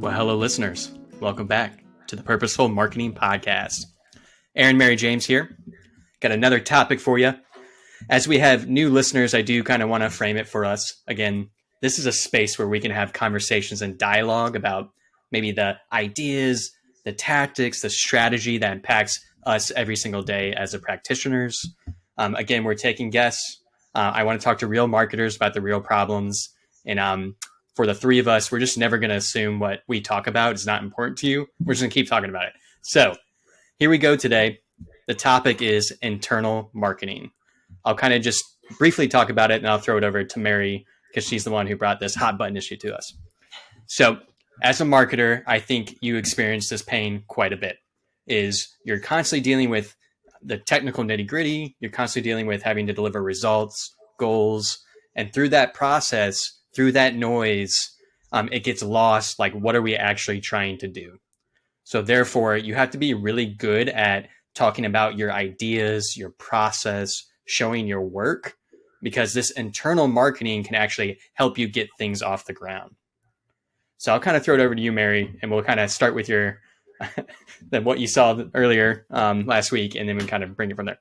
Well, hello, listeners. Welcome back to the Purposeful Marketing Podcast. Aaron Mary James here. Got another topic for you. As we have new listeners, I do kind of want to frame it for us. Again, this is a space where we can have conversations and dialogue about maybe the ideas, the tactics, the strategy that impacts us every single day as a practitioners. Again, we're taking guests. I want to talk to real marketers about the real problems. And for the three of us, we're just never going to assume what we talk about is not important to you. We're just going to keep talking about it. So here we go today. The topic is internal marketing. I'll kind of just briefly talk about it, and I'll throw it over to Mary because she's the one who brought this hot button issue to us. So as a marketer, I think you experience this pain quite a bit. Is you're constantly dealing with the technical nitty gritty. You're constantly dealing with having to deliver results, goals, and through that process, through that noise, it gets lost. Like, what are we actually trying to do? So therefore, you have to be really good at talking about your ideas, your process, showing your work, because this internal marketing can actually help you get things off the ground. So I'll kind of throw it over to you, Mary, and we'll kind of start with your then what you saw earlier last week, and then we kind of bring it from there.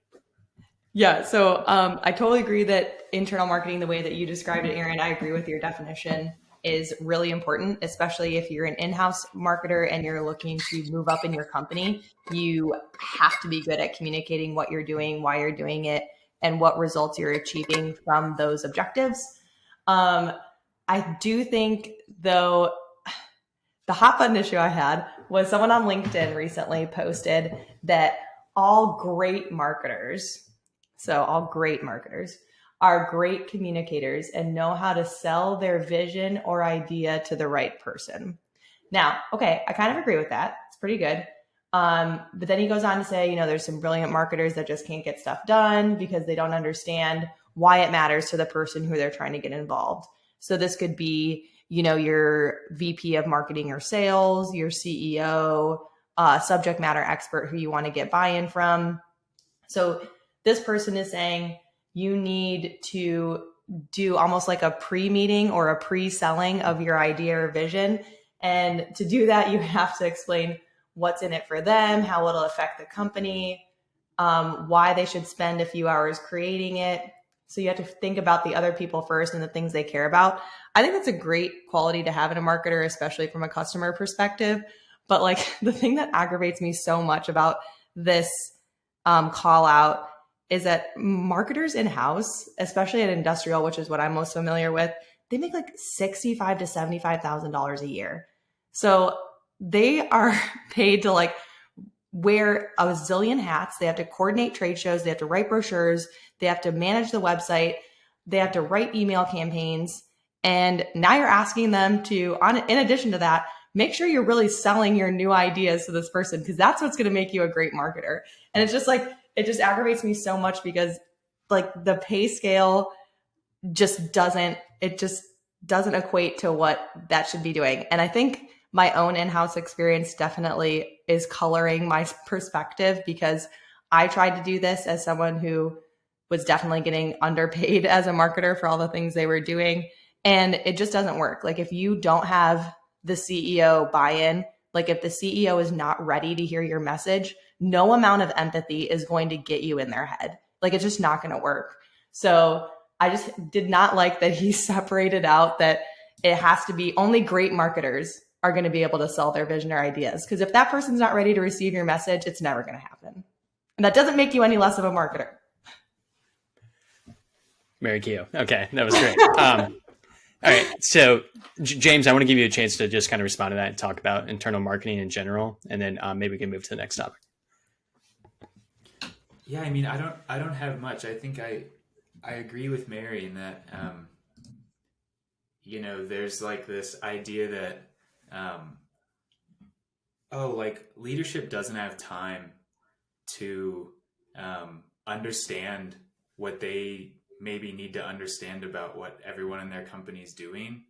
Yeah, so I totally agree that internal marketing, the way that you described it, Aaron, I agree with your definition, is really important, especially if you're an in-house marketer and you're looking to move up in your company. You have to be good at communicating what you're doing, why you're doing it, and what results you're achieving from those objectives. I do think, though, the hot button issue I had was someone on LinkedIn recently posted that all great marketers are great communicators and know how to sell their vision or idea to the right person. Now, okay, I kind of agree with that. It's pretty good. But then he goes on to say, there's some brilliant marketers that just can't get stuff done because they don't understand why it matters to the person who they're trying to get involved. So this could be, your VP of marketing or sales, your CEO, subject matter expert who you want to get buy-in from. So this person is saying you need to do almost like a pre-meeting or a pre-selling of your idea or vision. And to do that, you have to explain what's in it for them, how it'll affect the company, why they should spend a few hours creating it. So you have to think about the other people first and the things they care about. I think that's a great quality to have in a marketer, especially from a customer perspective. But like the thing that aggravates me so much about this call out is that marketers in-house, especially at industrial, which is what I'm most familiar with, they make like $65,000 to $75,000 a year. So they are paid to like wear a zillion hats. They have to coordinate trade shows. They have to write brochures. They have to manage the website. They have to write email campaigns. And now you're asking them to, in addition to that, make sure you're really selling your new ideas to this person, because that's what's going to make you a great marketer. And it's just like, it just aggravates me so much because like the pay scale just doesn't equate to what that should be doing. And I think my own in-house experience definitely is coloring my perspective, because I tried to do this as someone who was definitely getting underpaid as a marketer for all the things they were doing. And it just doesn't work. Like if you don't have the CEO buy-in, like if the CEO is not ready to hear your message, no amount of empathy is going to get you in their head. Like it's just not going to work. So I just did not like that he separated out that it has to be only great marketers are going to be able to sell their vision or ideas. Because if that person's not ready to receive your message, it's never going to happen. And that doesn't make you any less of a marketer. Mary Keogh. Okay, that was great. All right, so James, I want to give you a chance to just kind of respond to that and talk about internal marketing in general, and then maybe we can move to the next topic. Yeah, I mean, I don't have much. I think I agree with Mary in that, there's like this idea that, like leadership doesn't have time to understand what they maybe need to understand about what everyone in their company is doing.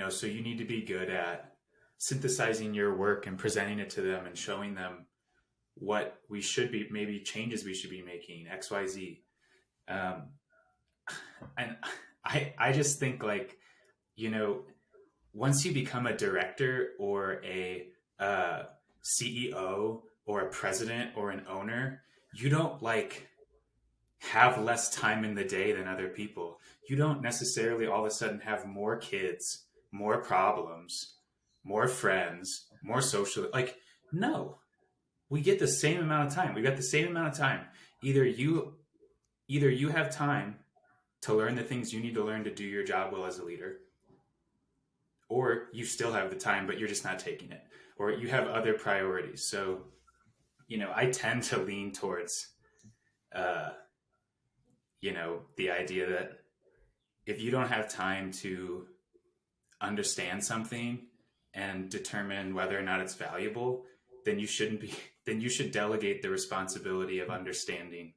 So you need to be good at synthesizing your work and presenting it to them and showing them what we should be, maybe changes we should be making, XYZ. And I just think like, once you become a director or a CEO or a president or an owner, you don't like have less time in the day than other people. You don't necessarily all of a sudden have more kids, more problems, more friends, more social. Like, no, we get the same amount of time. We got the same amount of time. Either you have time to learn the things you need to learn to do your job well as a leader, or you still have the time, but you're just not taking it, or you have other priorities. So, I tend to lean towards, the idea that if you don't have time to understand something and determine whether or not it's valuable, then you should delegate the responsibility of understanding,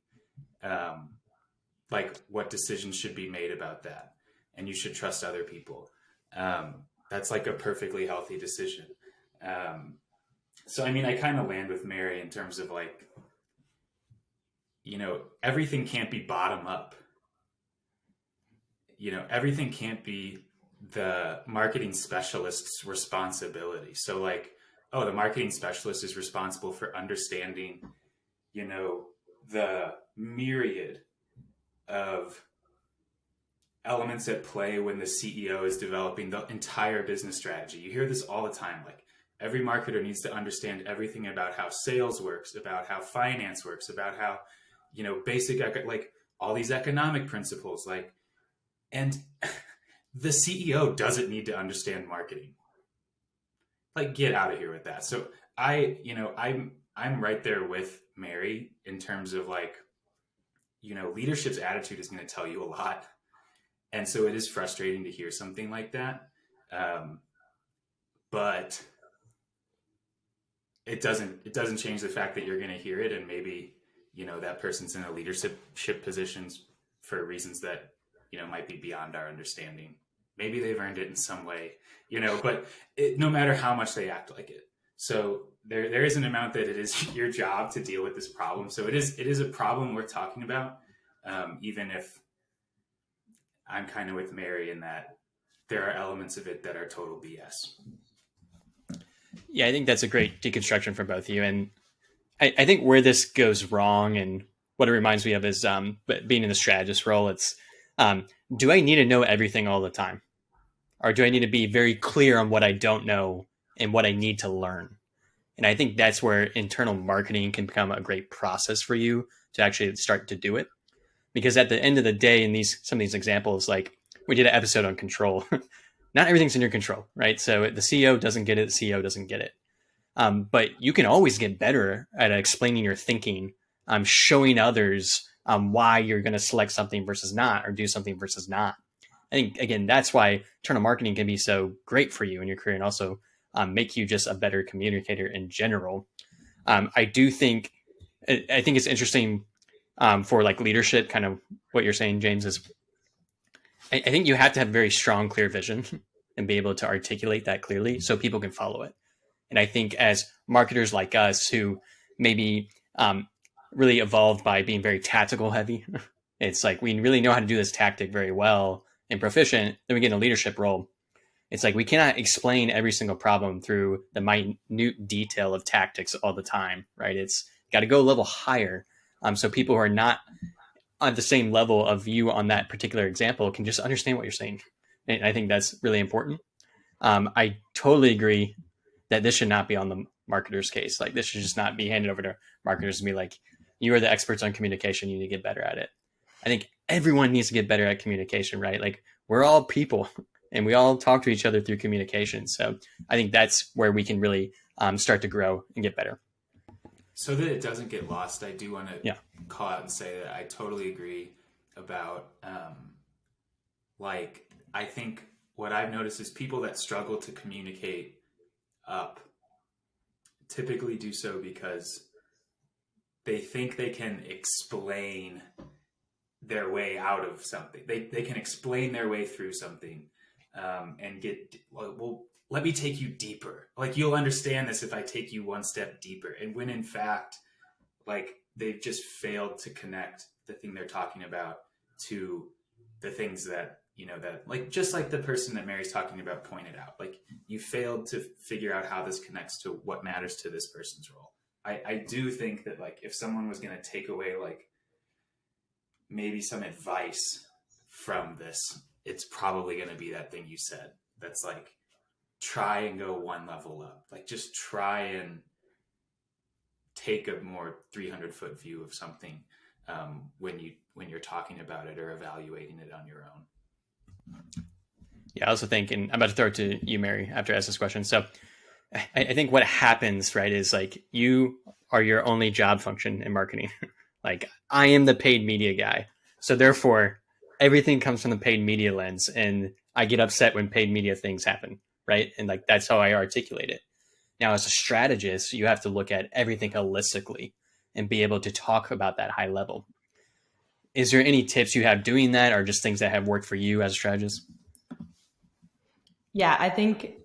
like what decisions should be made about that. And you should trust other people. That's like a perfectly healthy decision. So, I kind of land with Mary in terms of like, everything can't be bottom up. Everything can't be the marketing specialist's responsibility. So like, the marketing specialist is responsible for understanding, the myriad of elements at play when the CEO is developing the entire business strategy. You hear this all the time. Like, every marketer needs to understand everything about how sales works, about how finance works, about how, basic, like all these economic principles, like, and the CEO doesn't need to understand marketing. Like, get out of here with that. So I'm right there with Mary in terms of like, leadership's attitude is going to tell you a lot. And so it is frustrating to hear something like that. But it doesn't change the fact that you're going to hear it. And maybe, that person's in a leadership positions for reasons that, might be beyond our understanding. Maybe they've earned it in some way, but no matter how much they act like it. So there is an amount that it is your job to deal with this problem. So it is a problem worth talking about. Even if I'm kind of with Mary in that there are elements of it that are total BS. Yeah, I think that's a great deconstruction from both of you. And I think where this goes wrong and what it reminds me of is being in the strategist role. It's, do I need to know everything all the time? Or do I need to be very clear on what I don't know and what I need to learn? And I think that's where internal marketing can become a great process for you to actually start to do it. Because at the end of the day, in some of these examples, like we did an episode on control, not everything's in your control, right? So the CEO doesn't get it, the CEO doesn't get it. But you can always get better at explaining your thinking, showing others why you're going to select something versus not, or do something versus not. I think, again, that's why internal marketing can be so great for you in your career and also make you just a better communicator in general. I think it's interesting for like leadership, kind of what you're saying, James, is I think you have to have very strong, clear vision and be able to articulate that clearly so people can follow it. And I think as marketers like us who maybe really evolved by being very tactical heavy, it's like we really know how to do this tactic very well and proficient, then we get in a leadership role. It's like we cannot explain every single problem through the minute detail of tactics all the time, right? It's got to go a level higher. So people who are not on the same level of you on that particular example can just understand what you're saying. And I think that's really important. I totally agree that this should not be on the marketer's case. Like, this should just not be handed over to marketers and be like, you are the experts on communication, you need to get better at it. I think everyone needs to get better at communication, right? Like, we're all people and we all talk to each other through communication. So I think that's where we can really start to grow and get better. So that it doesn't get lost, I do want to call out and say that I totally agree about, I think what I've noticed is people that struggle to communicate up typically do so because they think they can explain their way out of something. They can explain their way through something and get, well, let me take you deeper. Like, you'll understand this if I take you one step deeper. And when in fact, like, they've just failed to connect the thing they're talking about to the things that, that like, just like the person that Mary's talking about pointed out, like you failed to figure out how this connects to what matters to this person's role. I do think that like, if someone was going to take away like maybe some advice from this, it's probably going to be that thing you said. That's like, try and go one level up. Like just try and take a more 300-foot view of something when you're talking about it or evaluating it on your own. Yeah, I also think, and I'm about to throw it to you, Mary, after I ask this question. So I think what happens, right, is like you are your only job function in marketing. Like I am the paid media guy. So therefore, everything comes from the paid media lens, and I get upset when paid media things happen, right? And like that's how I articulate it. Now, as a strategist, you have to look at everything holistically and be able to talk about that high level. Is there any tips you have doing that, or just things that have worked for you as a strategist? Yeah, I think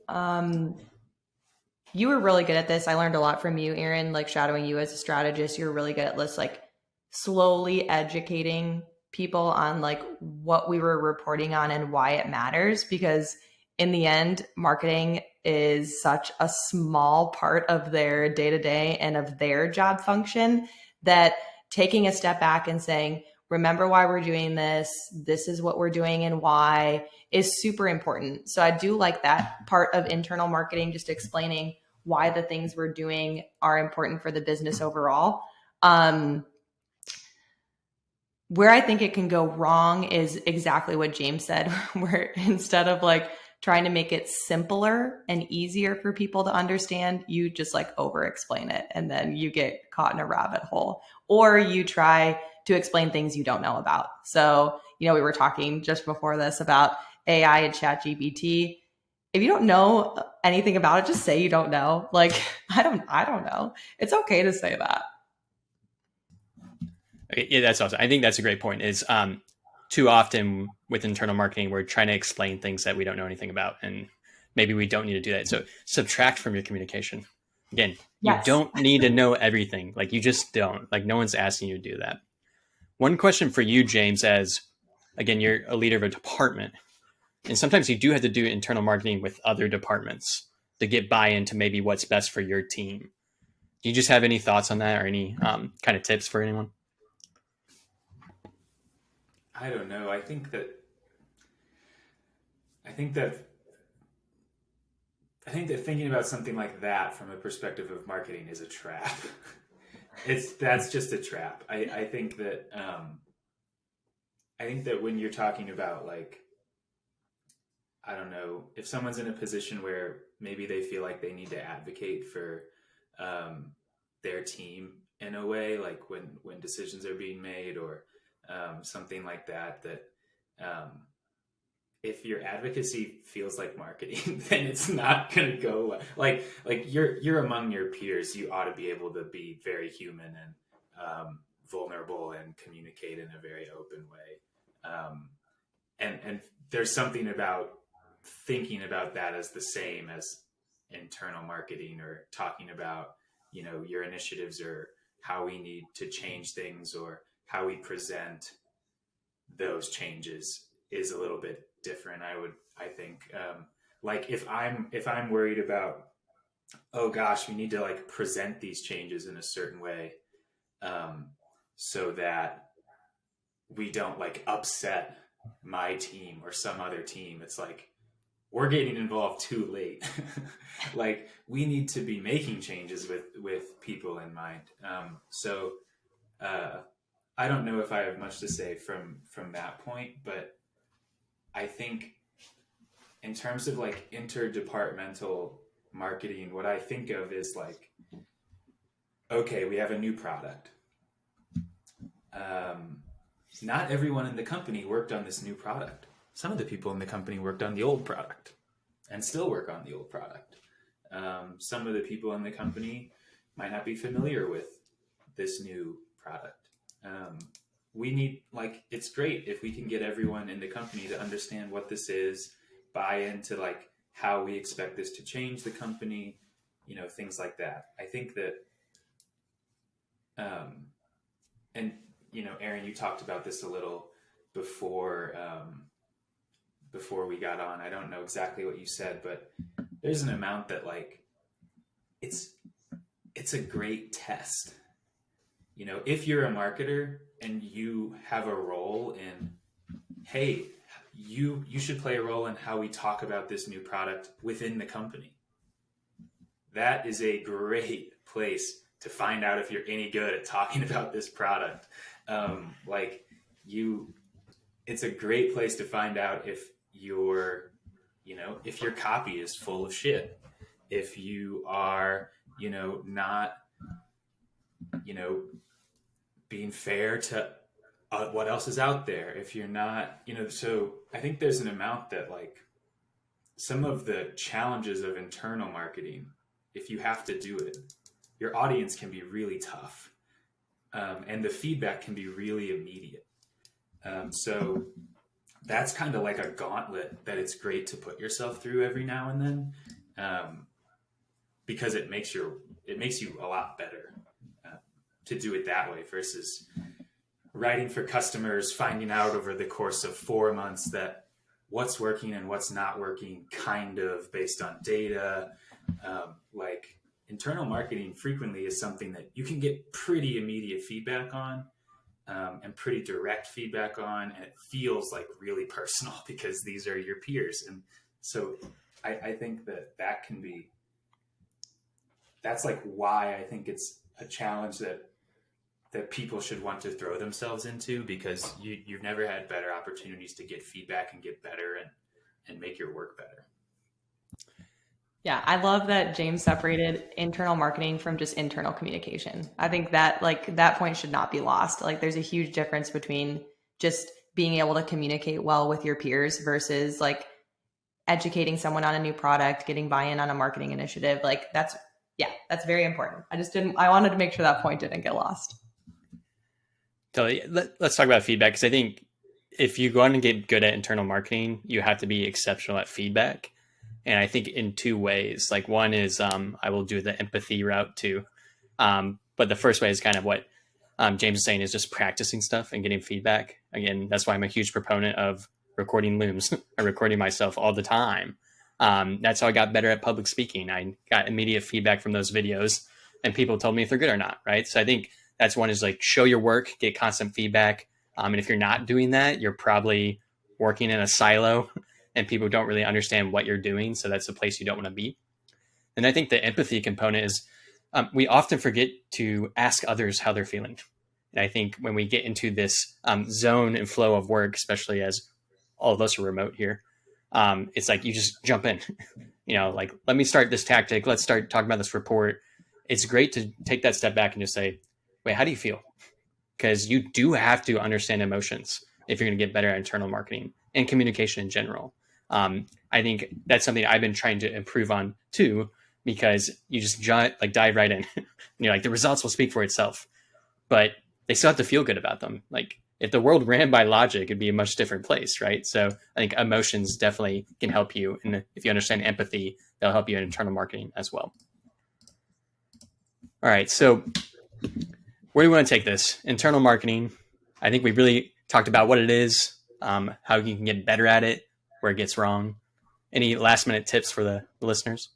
you were really good at this. I learned a lot from you, Aaron, like shadowing you as a strategist. You're really good at this, like slowly educating people on like what we were reporting on and why it matters. Because in the end, marketing is such a small part of their day-to-day and of their job function that taking a step back and saying, remember why we're doing this, this is what we're doing and why, is super important. So I do like that part of internal marketing, just explaining why the things we're doing are important for the business overall. Where I think it can go wrong is exactly what James said, where instead of like trying to make it simpler and easier for people to understand, you just like over explain it and then you get caught in a rabbit hole, or you try to explain things you don't know about. So, we were talking just before this about AI and ChatGPT. If you don't know anything about it, just say you don't know. Like, I don't know. It's okay to say that. Okay, yeah, that's awesome. I think that's a great point. Is too often with internal marketing, we're trying to explain things that we don't know anything about, and maybe we don't need to do that. So subtract from your communication. Again, you don't need to know everything. Like you just don't. Like no one's asking you to do that. One question for you, James, as again, you're a leader of a department, and sometimes you do have to do internal marketing with other departments to get buy-in to maybe what's best for your team. Do you just have any thoughts on that, or any kind of tips for anyone? I don't know. I think that thinking about something like that from a perspective of marketing is a trap. That's just a trap. I think that when you're talking about like, I don't know, if someone's in a position where maybe they feel like they need to advocate for their team in a way, like when decisions are being made or something like that, if your advocacy feels like marketing, then it's not going to go like you're among your peers. You ought to be able to be very human and vulnerable and communicate in a very open way. And there's something about thinking about that as the same as internal marketing or talking about, your initiatives or how we need to change things or how we present those changes is a little bit different. I think like if I'm worried about, oh gosh, we need to like present these changes in a certain way so that we don't like upset my team or some other team. It's like, we're getting involved too late. Like we need to be making changes with people in mind. So I don't know if I have much to say from that point, but I think in terms of like interdepartmental marketing, what I think of is like, okay, we have a new product. Not everyone in the company worked on this new product. Some of the people in the company worked on the old product and still work on the old product. Some of the people in the company might not be familiar with this new product. We need, like, it's great if we can get everyone in the company to understand what this is, buy into like how we expect this to change the company, things like that. I think that, and Aaron, you talked about this a little before before we got on. I don't know exactly what you said, but there's an amount that like it's a great test. You know, if you're a marketer and you have a role in, hey, you should play a role in how we talk about this new product within the company. That is a great place to find out if you're any good at talking about this product. It's a great place to find out if if your copy is full of shit, if you are, not, being fair to what else is out there, if you're not, so I think there's an amount that like some of the challenges of internal marketing, if you have to do it, your audience can be really tough. And the feedback can be really immediate. So that's kind of like a gauntlet that it's great to put yourself through every now and then, because it makes you a lot better to do it that way versus writing for customers, finding out over the course of 4 months that what's working and what's not working, kind of based on data. Like internal marketing frequently is something that you can get pretty immediate feedback on. And pretty direct feedback on, and it feels like really personal because these are your peers. And so I think that can be, that's like why I think it's a challenge that people should want to throw themselves into, because you've never had better opportunities to get feedback and get better and make your work better. Yeah, I love that James separated internal marketing from just internal communication. I think that that point should not be lost. Like there's a huge difference between just being able to communicate well with your peers versus like educating someone on a new product, getting buy-in on a marketing initiative. Like that's very important. I wanted to make sure that point didn't get lost. Totally. Let's talk about feedback, because I think if you go on and get good at internal marketing, you have to be exceptional at feedback. And I think in two ways. Like one is I will do the empathy route too. But the first way is kind of what James is saying, is just practicing stuff and getting feedback. Again, that's why I'm a huge proponent of recording looms. I recording myself all the time. That's how I got better at public speaking. I got immediate feedback from those videos and people told me if they're good or not. Right. So I think that's one, is like show your work, get constant feedback. And if you're not doing that, you're probably working in a silo and people don't really understand what you're doing. So that's a place you don't want to be. And I think the empathy component is we often forget to ask others how they're feeling. And I think when we get into this zone and flow of work, especially as all of us are remote here, it's like you just jump in, like, let me start this tactic. Let's start talking about this report. It's great to take that step back and just say, wait, how do you feel? Because you do have to understand emotions if you're going to get better at internal marketing and communication in general. I think that's something I've been trying to improve on too, because you just dive right in. You're like, the results will speak for itself, but they still have to feel good about them. Like if the world ran by logic, it'd be a much different place, right? So I think emotions definitely can help you. And if you understand empathy, they'll help you in internal marketing as well. All right. So where do we want to take this? Internal marketing. I think we really talked about what it is, how you can get better at it, where it gets wrong. Any last minute tips for the listeners?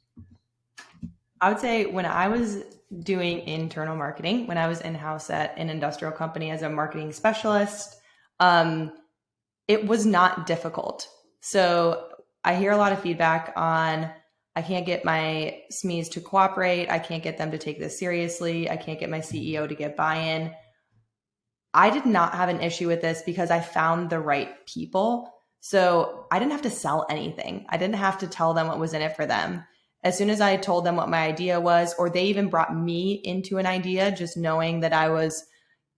I would say when I was doing internal marketing, when I was in-house at an industrial company as a marketing specialist, it was not difficult. So I hear a lot of feedback on, I can't get my SMEs to cooperate. I can't get them to take this seriously. I can't get my CEO to get buy-in. I did not have an issue with this because I found the right people. So I didn't have to sell anything. I didn't have to tell them what was in it for them. As soon as I told them what my idea was, or they even brought me into an idea, just knowing that I was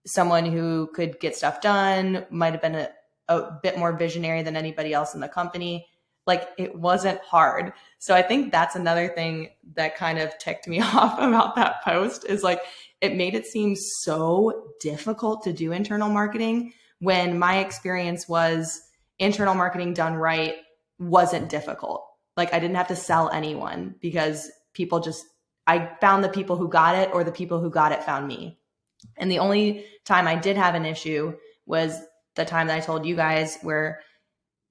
someone who could get stuff done, might have been a bit more visionary than anybody else in the company. Like it wasn't hard. So I think that's another thing that kind of ticked me off about that post, is like, it made it seem so difficult to do internal marketing when my experience was internal marketing done right wasn't difficult. Like I didn't have to sell anyone because I found the people who got it, or the people who got it found me. And the only time I did have an issue was the time that I told you guys where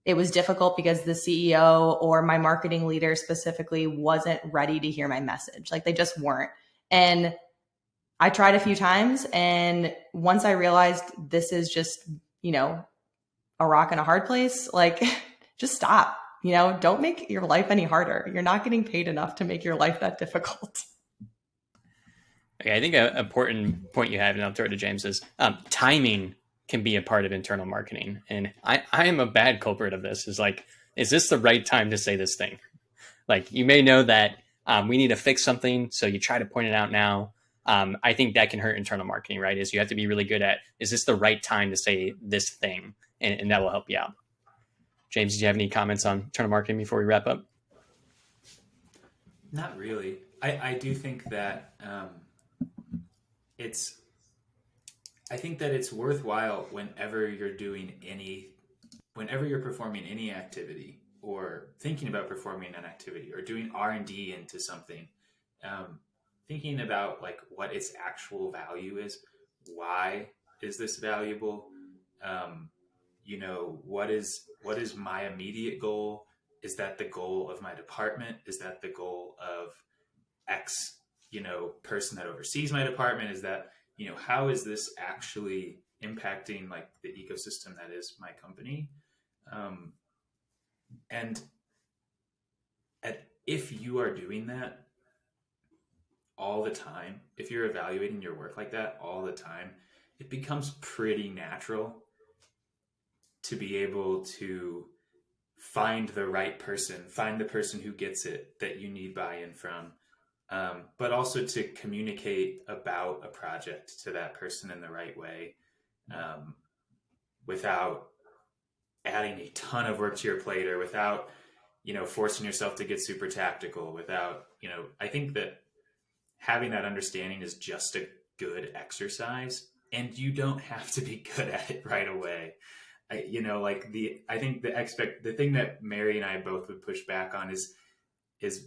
it was difficult because the CEO or my marketing leader specifically wasn't ready to hear my message. Like they just weren't. And I tried a few times. And once I realized this is just, a rock and a hard place, like just stop, don't make your life any harder. You're not getting paid enough to make your life that difficult. Okay, I think an important point you have, and I'll throw it to James, is timing can be a part of internal marketing. And I am a bad culprit of this. Is like, is this the right time to say this thing? Like, you may know that we need to fix something, so you try to point it out now. I think that can hurt internal marketing, right? Is you have to be really good at, is this the right time to say this thing? And that will help you out. James, do you have any comments on internal marketing before we wrap up? Not really. I do think that it's worthwhile whenever you're performing any activity or thinking about performing an activity or doing R&D into something, thinking about like what its actual value is. Why is this valuable? What is my immediate goal? Is that the goal of my department? Is that the goal of X, person that oversees my department? Is that, how is this actually impacting like the ecosystem that is my company? If you are doing that all the time, if you're evaluating your work like that all the time, it becomes pretty natural to be able to find the right person, find the person who gets it that you need buy-in from, but also to communicate about a project to that person in the right way, without adding a ton of work to your plate or without, forcing yourself to get super tactical without, I think that having that understanding is just a good exercise, and you don't have to be good at it right away. I think the thing that Mary and I both would push back on is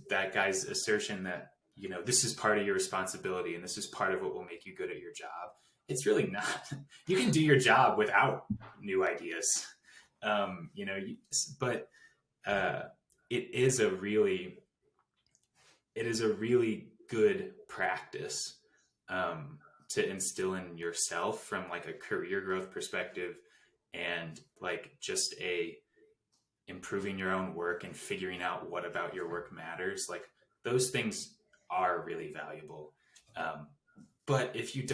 that guy's assertion that, this is part of your responsibility and this is part of what will make you good at your job. It's really not. You can do your job without new ideas. But it is a really good practice to instill in yourself from like a career growth perspective, and like just improving your own work and figuring out what about your work matters. Like those things are really valuable. But if you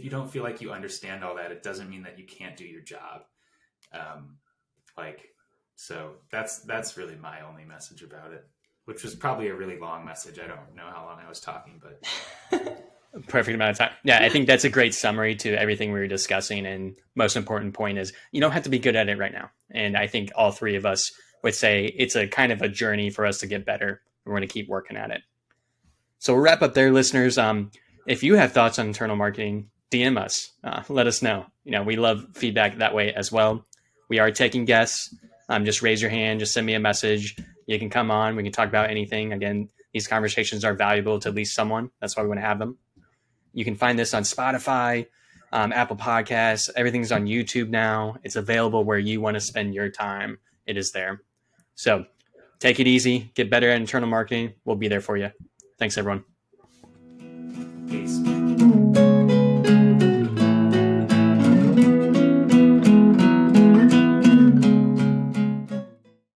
don't feel like you understand all that, it doesn't mean that you can't do your job. So that's really my only message about it, which was probably a really long message. I don't know how long I was talking, but perfect amount of time. Yeah, I think that's a great summary to everything we were discussing. And most important point is you don't have to be good at it right now. And I think all three of us would say it's a kind of a journey for us to get better. We're going to keep working at it. So we'll wrap up there, listeners. If you have thoughts on internal marketing, DM us. Let us know. We love feedback that way as well. We are taking guests. Just raise your hand. Just send me a message. You can come on. We can talk about anything. Again, these conversations are valuable to at least someone. That's why we want to have them. You can find this on Spotify, Apple Podcasts. Everything's on YouTube now. It's available where you want to spend your time. It is there. So take it easy. Get better at internal marketing. We'll be there for you. Thanks, everyone. Peace.